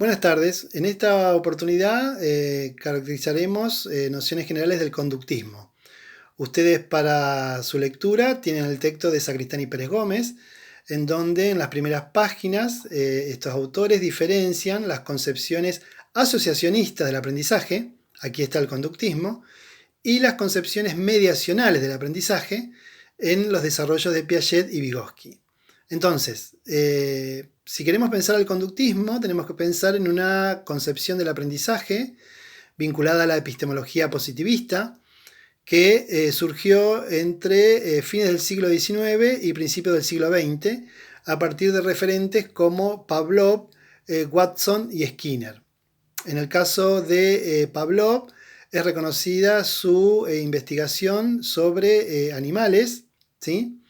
Buenas tardes. En esta oportunidad caracterizaremos nociones generales del conductismo. Ustedes para su lectura tienen el texto de Sacristán y Pérez Gómez, en donde en las primeras páginas estos autores diferencian las concepciones asociacionistas del aprendizaje, aquí está el conductismo, y las concepciones mediacionales del aprendizaje en los desarrollos de Piaget y Vygotsky. Entonces, si queremos pensar el conductismo, tenemos que pensar en una concepción del aprendizaje vinculada a la epistemología positivista, que surgió entre fines del siglo XIX y principios del siglo XX, a partir de referentes como Pavlov, Watson y Skinner. En el caso de Pavlov, es reconocida su investigación sobre animales, ¿sí?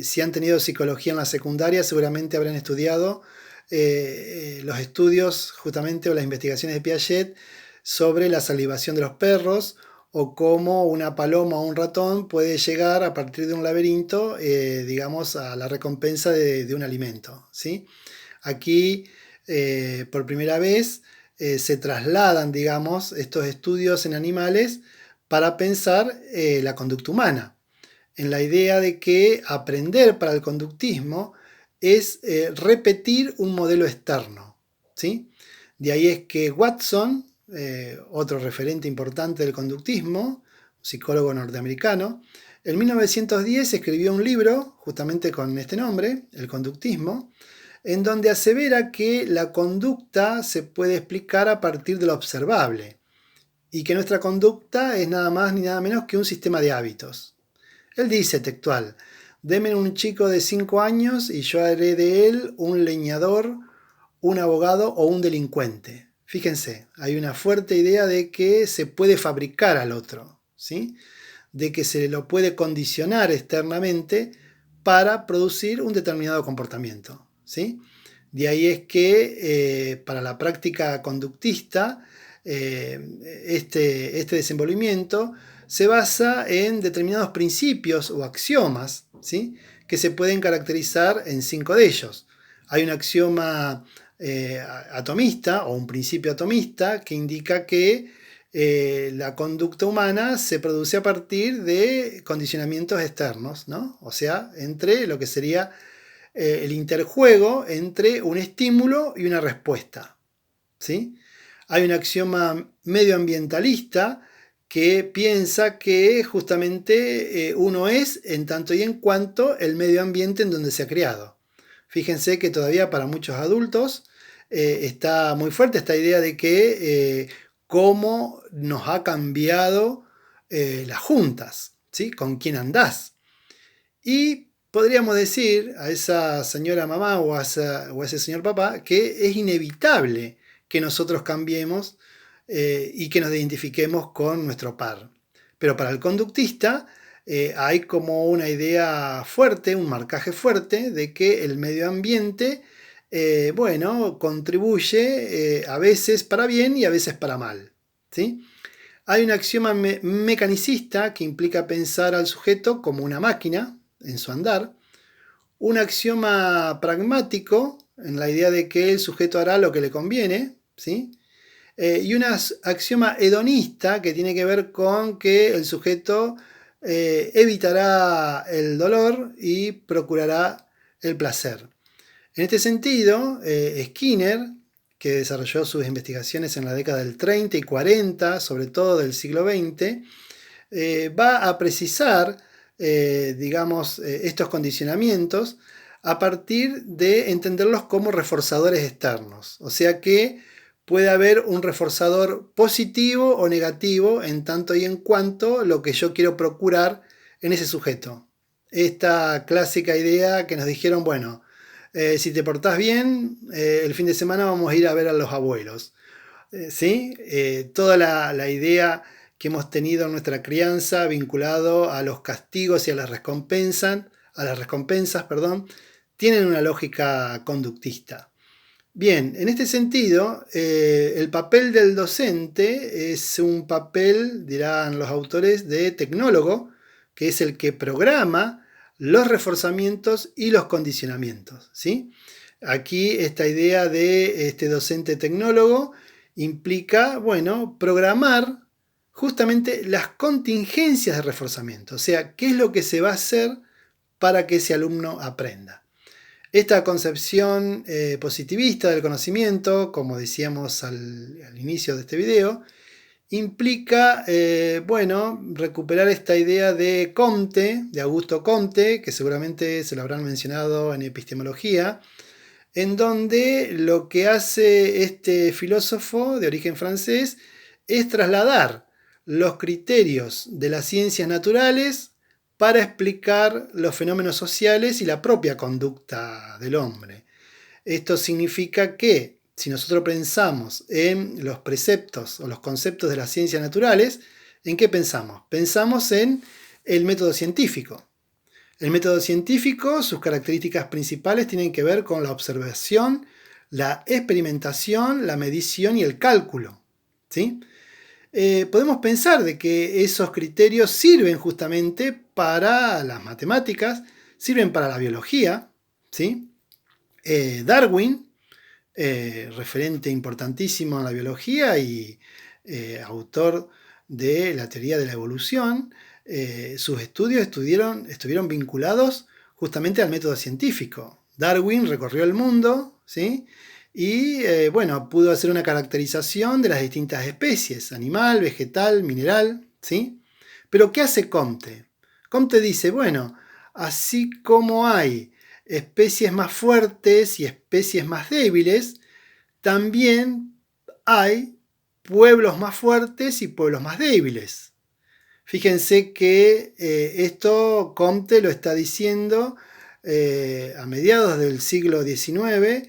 Si han tenido psicología en la secundaria, seguramente habrán estudiado los estudios justamente o las investigaciones de Piaget sobre la salivación de los perros o cómo una paloma o un ratón puede llegar a partir de un laberinto, digamos, a la recompensa de un alimento, ¿sí? Aquí, por primera vez, se trasladan, digamos, estos estudios en animales para pensar la conducta humana, en la idea de que aprender para el conductismo es repetir un modelo externo, ¿sí? De ahí es que Watson, otro referente importante del conductismo, psicólogo norteamericano, en 1910 escribió un libro justamente con este nombre, El conductismo, en donde asevera que la conducta se puede explicar a partir de lo observable y que nuestra conducta es nada más ni nada menos que un sistema de hábitos. Él dice textual: deme un chico de 5 años y yo haré de él un leñador, un abogado o un delincuente. Fíjense, hay una fuerte idea de que se puede fabricar al otro, ¿sí? De que se lo puede condicionar externamente para producir un determinado comportamiento, ¿sí? De ahí es que para la práctica conductista, este desenvolvimiento se basa en determinados principios o axiomas, ¿sí? Que se pueden caracterizar en 5 de ellos. Hay un axioma atomista o un principio atomista que indica que la conducta humana se produce a partir de condicionamientos externos, ¿no? O sea, entre lo que sería el interjuego entre un estímulo y una respuesta, ¿sí? Hay un axioma medioambientalista que piensa que justamente uno es en tanto y en cuanto el medio ambiente en donde se ha criado. Fíjense que todavía para muchos adultos está muy fuerte esta idea de que cómo nos ha cambiado las juntas, ¿sí? Con quién andás. Y podríamos decir a esa señora mamá o a ese señor papá que es inevitable que nosotros cambiemos y que nos identifiquemos con nuestro par. Pero para el conductista hay como una idea fuerte, un marcaje fuerte de que el medio ambiente, bueno, contribuye a veces para bien y a veces para mal, ¿sí? Hay un axioma mecanicista que implica pensar al sujeto como una máquina en su andar, un axioma pragmático en la idea de que el sujeto hará lo que le conviene, ¿sí? Y un axioma hedonista que tiene que ver con que el sujeto evitará el dolor y procurará el placer. En este sentido, Skinner, que desarrolló sus investigaciones en la década del 30 y 40, sobre todo del siglo XX, va a precisar, digamos, estos condicionamientos a partir de entenderlos como reforzadores externos. O sea que puede haber un reforzador positivo o negativo en tanto y en cuanto lo que yo quiero procurar en ese sujeto. Esta clásica idea que nos dijeron, bueno, si te portás bien, el fin de semana vamos a ir a ver a los abuelos. ¿Sí? Toda la idea que hemos tenido en nuestra crianza vinculado a los castigos y a las recompensas, perdón, tienen una lógica conductista. Bien, en este sentido, el papel del docente es un papel, dirán los autores, de tecnólogo, que es el que programa los reforzamientos y los condicionamientos, ¿sí? Aquí esta idea de este docente tecnólogo implica, bueno, programar justamente las contingencias de reforzamiento, o sea, qué es lo que se va a hacer para que ese alumno aprenda. Esta concepción positivista del conocimiento, como decíamos al inicio de este video, implica, bueno, recuperar esta idea de Comte, de Augusto Comte, que seguramente se lo habrán mencionado en epistemología, en donde lo que hace este filósofo de origen francés es trasladar los criterios de las ciencias naturales para explicar los fenómenos sociales y la propia conducta del hombre. Esto significa que si nosotros pensamos en los preceptos o los conceptos de las ciencias naturales, ¿en qué pensamos? Pensamos en el método científico. El método científico, sus características principales tienen que ver con la observación, la experimentación, la medición y el cálculo. ¿Sí? Podemos pensar de que esos criterios sirven justamente para las matemáticas, sirven para la biología. ¿Sí? Darwin, referente importantísimo en la biología y autor de la teoría de la evolución, sus estudios estuvieron vinculados justamente al método científico. Darwin recorrió el mundo, ¿sí? Y bueno, pudo hacer una caracterización de las distintas especies, animal, vegetal, mineral, ¿sí? Pero ¿qué hace Comte? Comte dice, bueno, así como hay especies más fuertes y especies más débiles, también hay pueblos más fuertes y pueblos más débiles. Fíjense que esto Comte lo está diciendo a mediados del siglo XIX,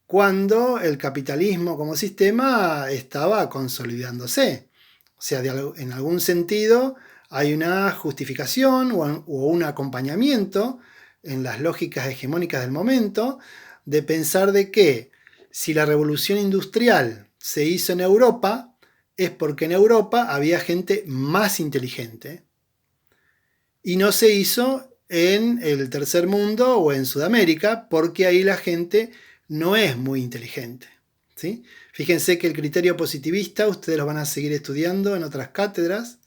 cuando el capitalismo como sistema estaba consolidándose. O sea, en algún sentido hay una justificación o un acompañamiento en las lógicas hegemónicas del momento de pensar de que si la revolución industrial se hizo en Europa, es porque en Europa había gente más inteligente y no se hizo en el tercer mundo o en Sudamérica, porque ahí la gente no es muy inteligente. ¿Sí? Fíjense que el criterio positivista ustedes lo van a seguir estudiando en otras cátedras.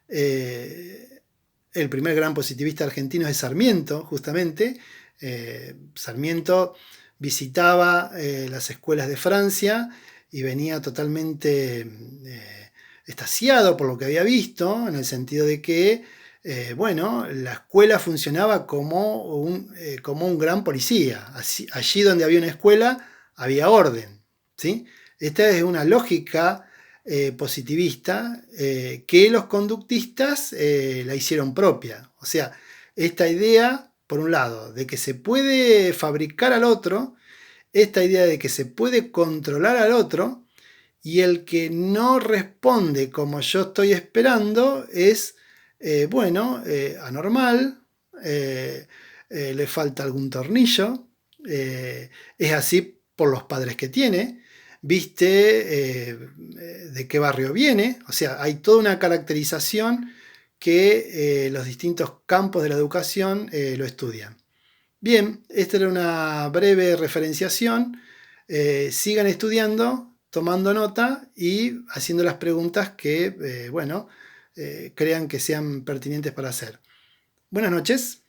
El primer gran positivista argentino es Sarmiento, justamente. Sarmiento visitaba las escuelas de Francia y venía totalmente extasiado por lo que había visto, en el sentido de que bueno, la escuela funcionaba como un gran policía. Allí donde había una escuela, había orden. ¿Sí? Esta es una lógica positivista que los conductistas la hicieron propia. O sea, esta idea, por un lado, de que se puede fabricar al otro, esta idea de que se puede controlar al otro, y el que no responde como yo estoy esperando es bueno, anormal, le falta algún tornillo, es así por los padres que tiene, viste de qué barrio viene, o sea, hay toda una caracterización que los distintos campos de la educación lo estudian. Bien, esta era una breve referenciación, sigan estudiando, tomando nota y haciendo las preguntas que, bueno, crean que sean pertinentes para hacer. Buenas noches.